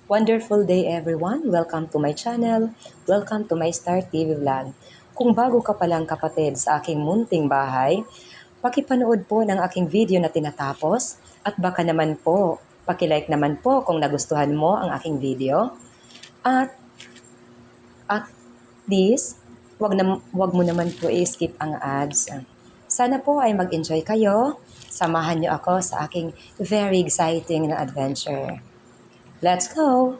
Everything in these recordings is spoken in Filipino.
Wonderful day everyone! Welcome to my channel. Welcome to my Star TV vlog. Kung bago ka palang kapatid sa aking munting bahay, pakipanood po ng aking video na tinatapos at baka naman po, pakilike naman po kung nagustuhan mo ang aking video. At please, wag mo naman po i-skip ang ads. Sana po ay mag-enjoy kayo. Samahan niyo ako sa aking very exciting na adventure. Let's go!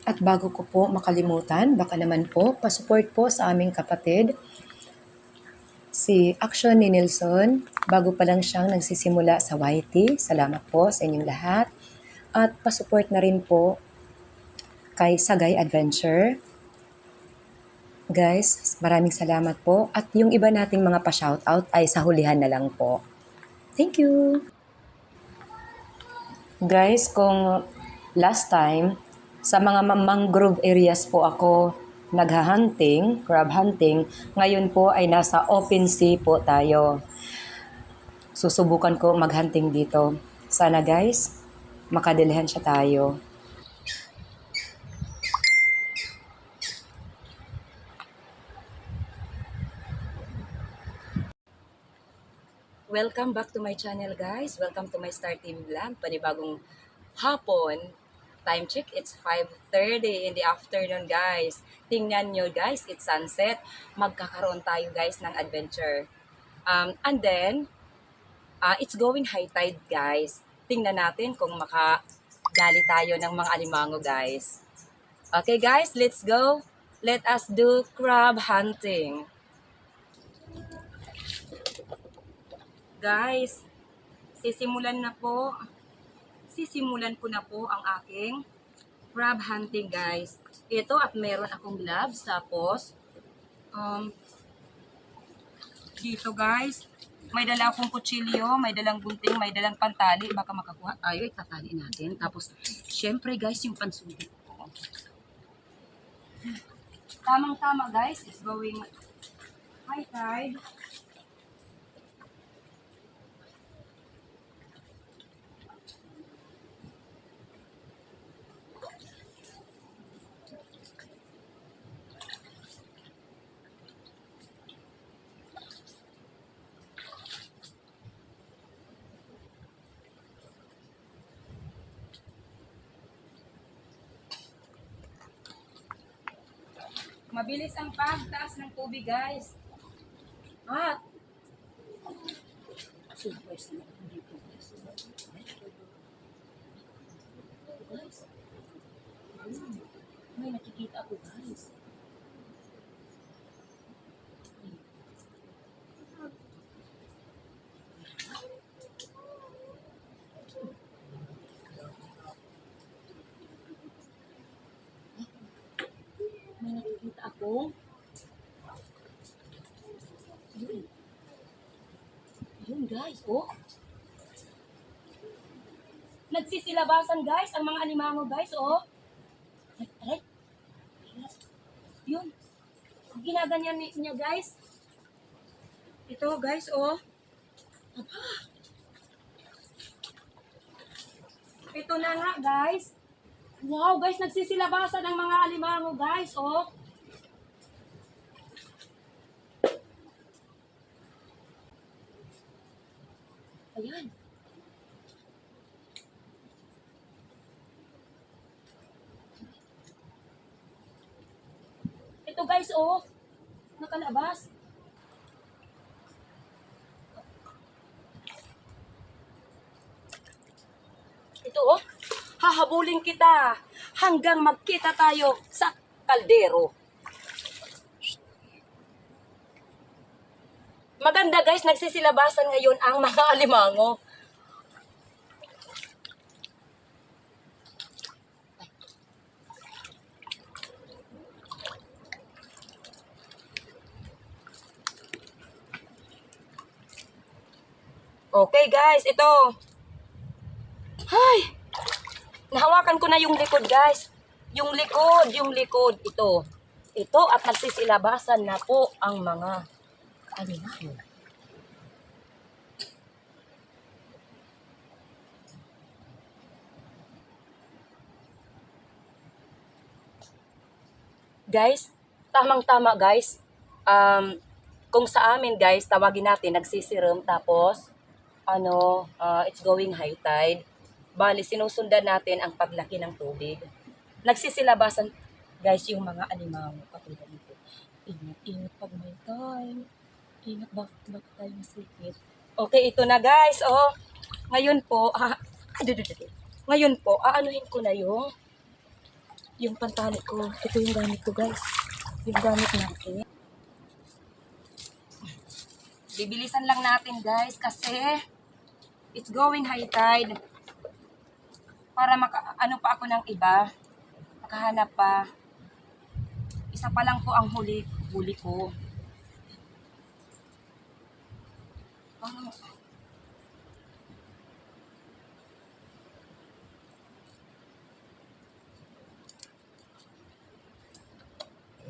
At bago ko po makalimutan, baka naman po, pasupport po sa aming kapatid, si Action ni Nelson. Bago pa lang siyang nagsisimula sa YT. Salamat po sa inyong lahat. At pasupport na rin po kay Sagay Adventure. Guys, maraming salamat po. At yung iba nating mga pa-shoutout ay sa hulihan na lang po. Thank you! Guys, kung last time, sa mga mangrove areas po ako naghahunting, crab hunting. Ngayon po ay nasa open sea po tayo. Susubukan ko maghunting dito. Sana guys, makadilihan siya tayo. Welcome back to my channel guys. Welcome to my Star TV vlog. Panibagong hapon. Time check, it's 5:30 in the afternoon guys. Tingnan nyo guys, it's sunset. Magkakaroon tayo guys ng adventure. And then, it's going high tide guys. Tingnan natin kung makadali tayo ng mga alimango guys. Okay guys, let's go. Let us do crab hunting. Guys, sisimulan ko na po ang aking crab hunting guys. Ito at meron akong gloves tapos dito guys, may dala akong kutsilyo, may dalang gunting, may dalang pantali, baka makakuha tayo, itatali natin. Tapos syempre guys, yung pansugit ko. Tamang-tama guys, it's going high tide. Mabilis ang pagtaas ng tubig, guys. At super sila dito, guys. Guys. May nakikita ako, guys. May nakikita ako. Yun. Yun guys, oh. Nagsisilabasan guys, ang mga alimango guys, oh. Aray. Yun. Ginaganyan niya guys. Ito guys, oh. Aba. Ito na nga guys. Wow guys, nagsisilabasan ang mga alimango guys, oh. Ayan. Ito guys, oh. Nakalabas. Ito, oh. Hahabulin kita hanggang magkita tayo sa kaldero. Maganda guys, nagsisilabasan ngayon ang mga alimango. Okay guys, ito. Hay! Nahawakan ko na yung likod guys. Yung likod. Ito. Ito at nagsisilabasan na po ang mga alimango. Guys, tamang-tama guys. Kung sa amin guys, tawagin natin nagsisirum tapos it's going high tide. Bali, sinusundan natin ang paglaki ng tubig. Nagsisilabasan guys yung mga animal katulad nito. Ingat pag may time. Ingat bakit tayo masipit. Okay, ito na guys. Oh, ngayon po, ngayon po, aanuhin ko na yung pantali ko. Ito yung gamit ko guys. Yung gamit natin. Bibilisan lang natin guys kasi it's going high tide. Para ano pa ako ng iba. Makahanap pa. Isa pa lang po ang huli ko.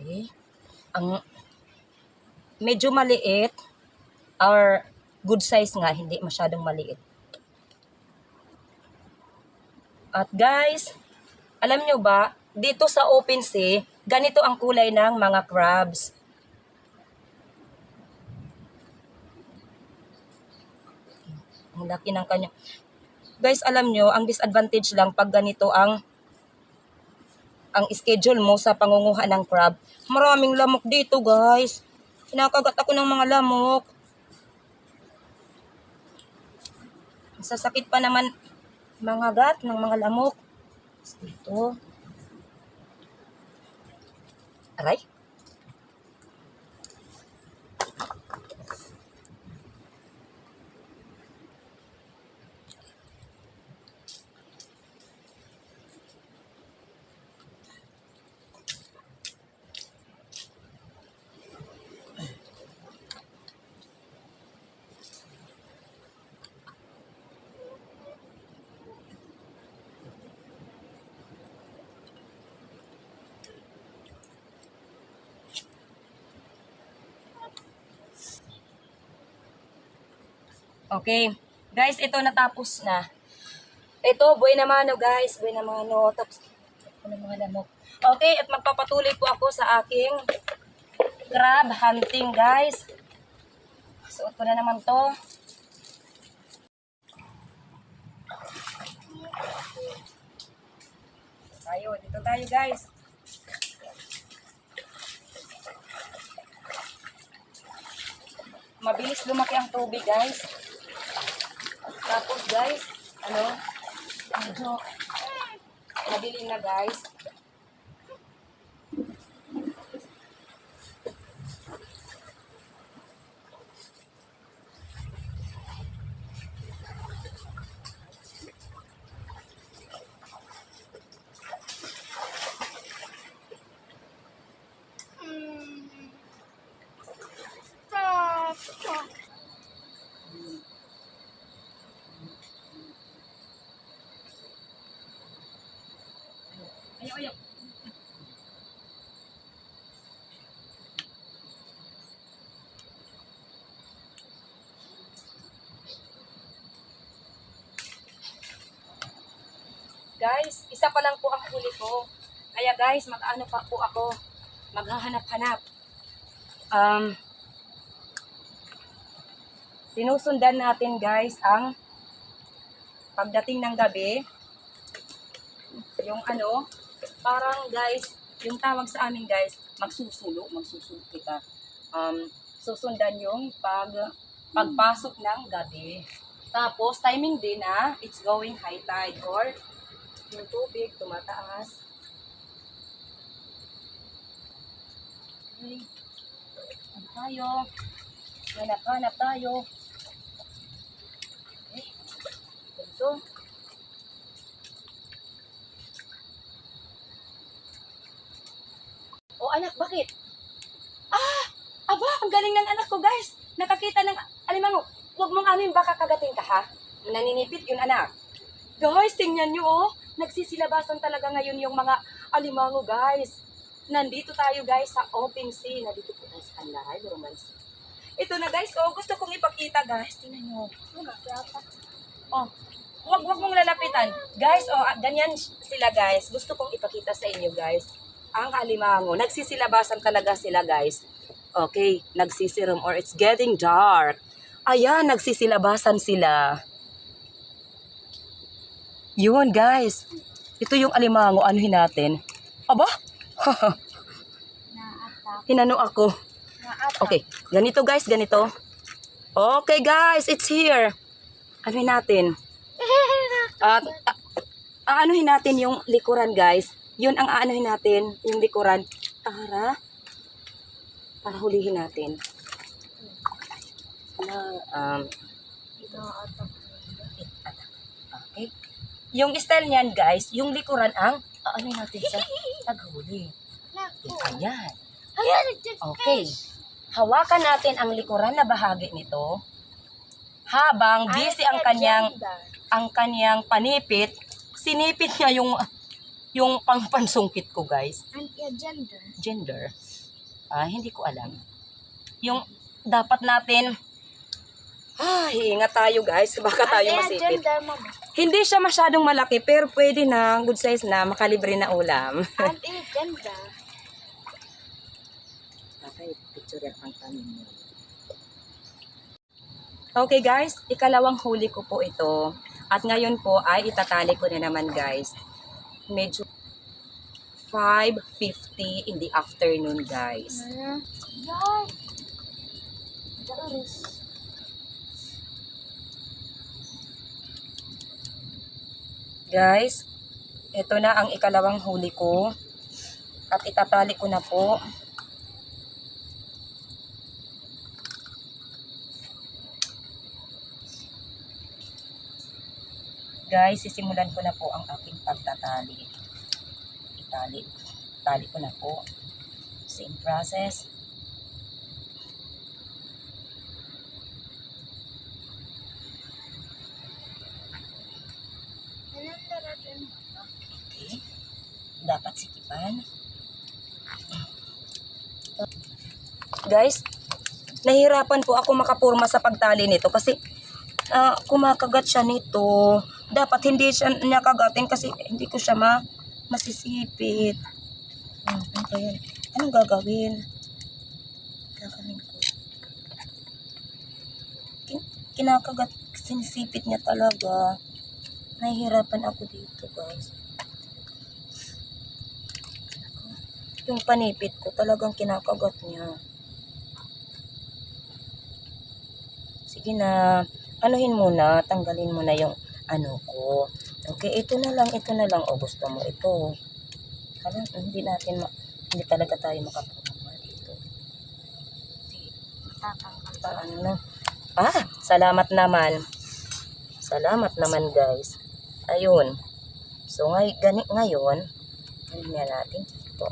Okay. Ang medyo maliit or good size nga, hindi masyadong maliit. At guys, alam nyo ba, dito sa open sea, ganito ang kulay ng mga crabs. Ang laki ng kanya. Guys, alam nyo, ang disadvantage lang pag ganito ang schedule mo sa pangunguha ng crab. Maraming lamok dito guys. Kinakagat ako ng mga lamok. Sasakit pa naman mga gat ng mga lamok. Dito. Aray. Okay. Guys, ito natapos na. Ito, buhay na mano guys. Buhay na mano. Tapos, ito na mga lamok. Okay, at magpapatuloy po ako sa aking crab hunting guys. Suot ko na naman to. Dito tayo guys. Mabilis lumaki ang tubig guys. Tapos guys, medyo madilim na guys. Ayaw. Guys, isa pa lang po ang huli ko. Kaya guys, mag-ano pa po ako. Maghahanap-hanap. Sinusundan natin guys ang pagdating ng gabi. Yung parang guys, yung tawag sa amin guys, magsusulo kita. Susundan yung pagpasok ng gabi. Tapos, timing din it's going high tide or yung tubig tumataas. Okay. Hanap tayo. Okay. Ito. Oh anak, bakit? Aba, ang galing ng anak ko guys. Nakakita ng alimango. Huwag mong baka kagatin ka ha. Naninipit yun anak. Guys, tingnan nyo oh. Nagsisilabasan talaga ngayon yung mga alimango guys. Nandito tayo guys sa open sea. Nandito po tayo sa Canlaray, Romance. Ito na guys, gusto kong ipakita guys. Tingnan nyo. Oh, huwag mong lalapitan. Guys, ganyan sila guys. Gusto kong ipakita sa inyo guys. ang alimango. Nagsisilabasan talaga sila, guys. Okay, nagsisirom or it's getting dark. Ayan, nagsisilabasan sila. Yun, guys. Ito yung alimango. Anuhin natin. Aba? Hinano ako. Okay, ganito guys, ganito. Okay guys, it's here. Anuhin natin. At aanuhin natin yung likuran guys. Yun ang aanuhin natin, yung likuran. Para hulihin natin. Okay. Yung style niyan guys, yung likuran ang aanuhin natin sa paghuli. Ayan. Okay. Hawakan natin ang likuran na bahagi nito. Habang busy ang kanyang panipit, sinipit niya yung pangpansungkit ko, guys. Gender. Hindi ko alam. Yung dapat natin ingat tayo, guys. Baka tayo masipit. Hindi siya masyadong malaki, pero pwede na, good size na, makalibre na ulam. Okay guys, ikalawang huli ko po ito. At ngayon po ay itatali ko na naman guys. Medyo 5:50 in the afternoon guys. Guys, ito na ang ikalawang huli ko. At itatali ko na po. Guys, sisimulan ko na po ang aking pagtatali. Tali ko na po. Same process. Okay. Dapat sikipan. Guys, nahihirapan po ako makapurma sa pagtali nito kasi kumakagat siya nito. Dapat hindi siya niya kagatin kasi hindi ko siya masisipit. Ano ba yan? Anong gagawin? Gagawin ko. Kinakagat, sinisipit niya talaga. Nahihirapan ako dito, guys. Yung panipit ko talagang kinakagat niya. Sige na. Anuhin muna, tanggalin mo na yung ano ko. Okay, ito na lang. O gusto mo ito. Hindi talaga tayo makapuha dito. Ano na? Salamat naman. Salamat naman guys. Ayun. So ngayon, hindi na natin dito.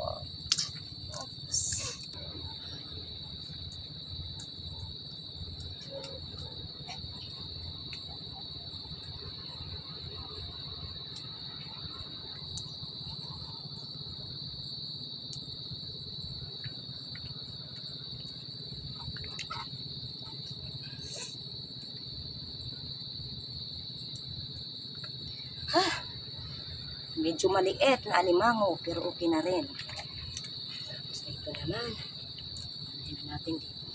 Medyo maliit na alimango pero okay na rin. Tapos ito naman. Ano natin dito.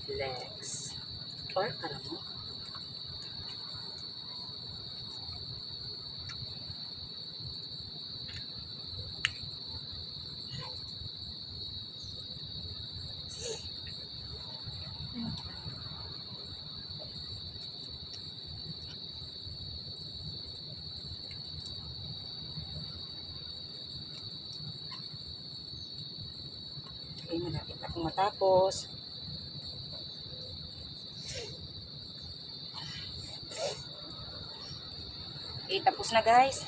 Legs. Or karamo. Okay, malapit na akong matapos. Okay, tapos na guys.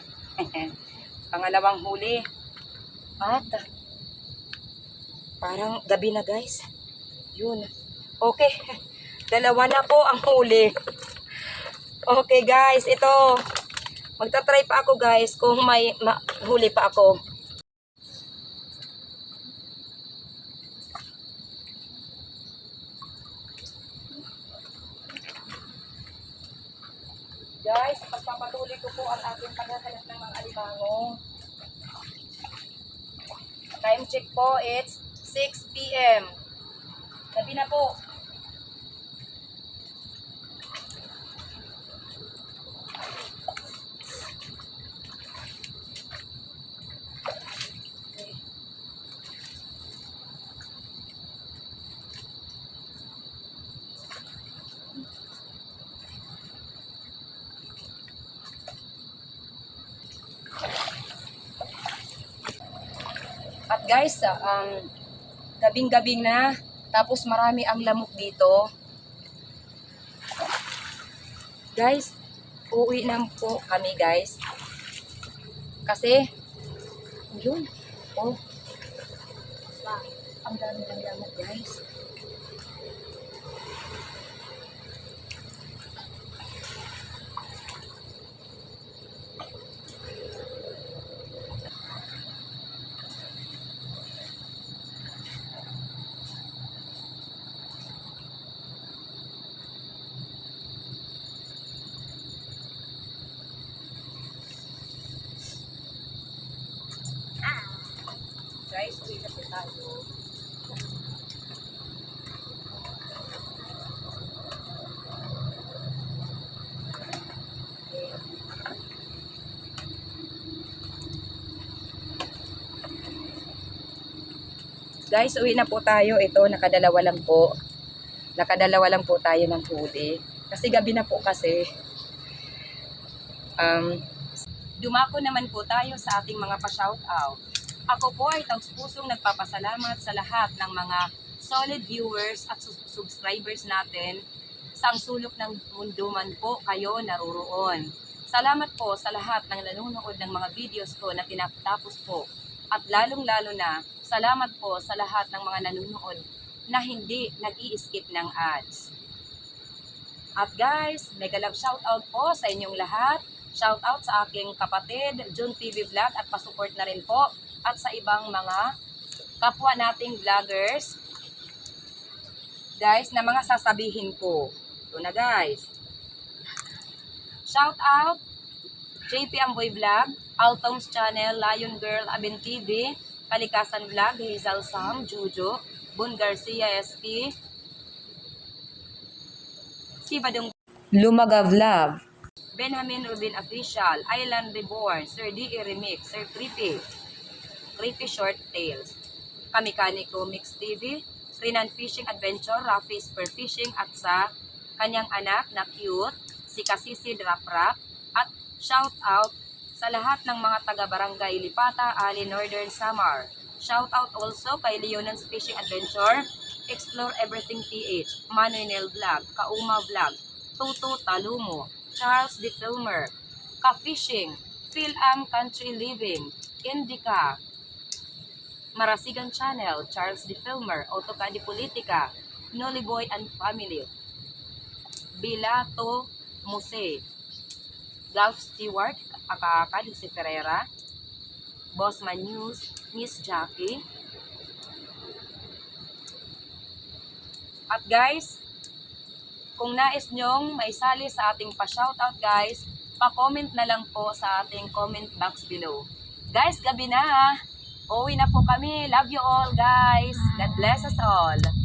Pangalawang huli. At parang gabi na guys. Yun. Okay. Dalawa na po ang huli. Okay guys, ito. Magta-try pa ako guys kung may huli pa ako. Guys, pagpapatuloy ko po ang aking paghahanap ng mga alimango. Time check po, it's 6 p.m. Gabi na po. At guys, gabing-gabing na, tapos marami ang lamok dito. Guys, uuwi na po kami guys. Kasi, yun, oh, ang dami ng lamok guys. Guys, uwi na po tayo. Guys, uwi na po tayo. Ito, nakadalawa lang po. Nakadalawa lang po tayo ng huli. Kasi gabi na po kasi. Dumako naman po tayo sa ating mga pa-shoutout. Ako po ay taus-pusong nagpapasalamat sa lahat ng mga solid viewers at subscribers natin. Sa ang sulok ng mundo man po kayo naroroon. Salamat po sa lahat ng nanonood ng mga videos ko na tinatapos po. At lalong-lalo na, salamat po sa lahat ng mga nanonood na hindi nag-i-skip ng ads. At guys, mega love shoutout po sa inyong lahat. Shoutout sa aking kapatid, June TV Vlog, at pasupport na rin po. At sa ibang mga kapwa nating vloggers. Guys, na mga sasabihin ko. Ito na guys. Shoutout, JP Amboy Vlog, Altom's Channel, Lion Girl, Abin TV, Kalikasan Vlog, Hazel Sam, Jujo, Bun Garcia SP, Sibadong Lumaga Vlog. Benjamin Rubin Official, Island Reborn, Sir D.E. Remix, Sir Creepy Short Tales, Kamikani Mix TV, Rinan Fishing Adventure, Rafi Spur Fishing, at sa kanyang anak na cute, si Kasisi Rap Rap, at shout out sa lahat ng mga taga-barangay Lipata, Ali, Northern Samar. Shout out also kay Leonan's Fishing Adventure, Explore Everything PH, Manuel Vlog, Kauma Vlog, Tutu Talumo, Charles the Filmer, Ka-Fishing, Phil-Am Country Living, Indica, Marasigan Channel, Charles the Filmer, Otoka di Politica, Noli Boy and Family, Bilato Muse, Gulf Stewart, Akaka si Ferreira, Bossman News, Miss Jackie. At guys, kung nais nyong maisali sa ating pa-shoutout guys, pa-comment na lang po sa ating comment box below. Guys, gabi na. Uwi na po kami. Love you all guys. God bless us all.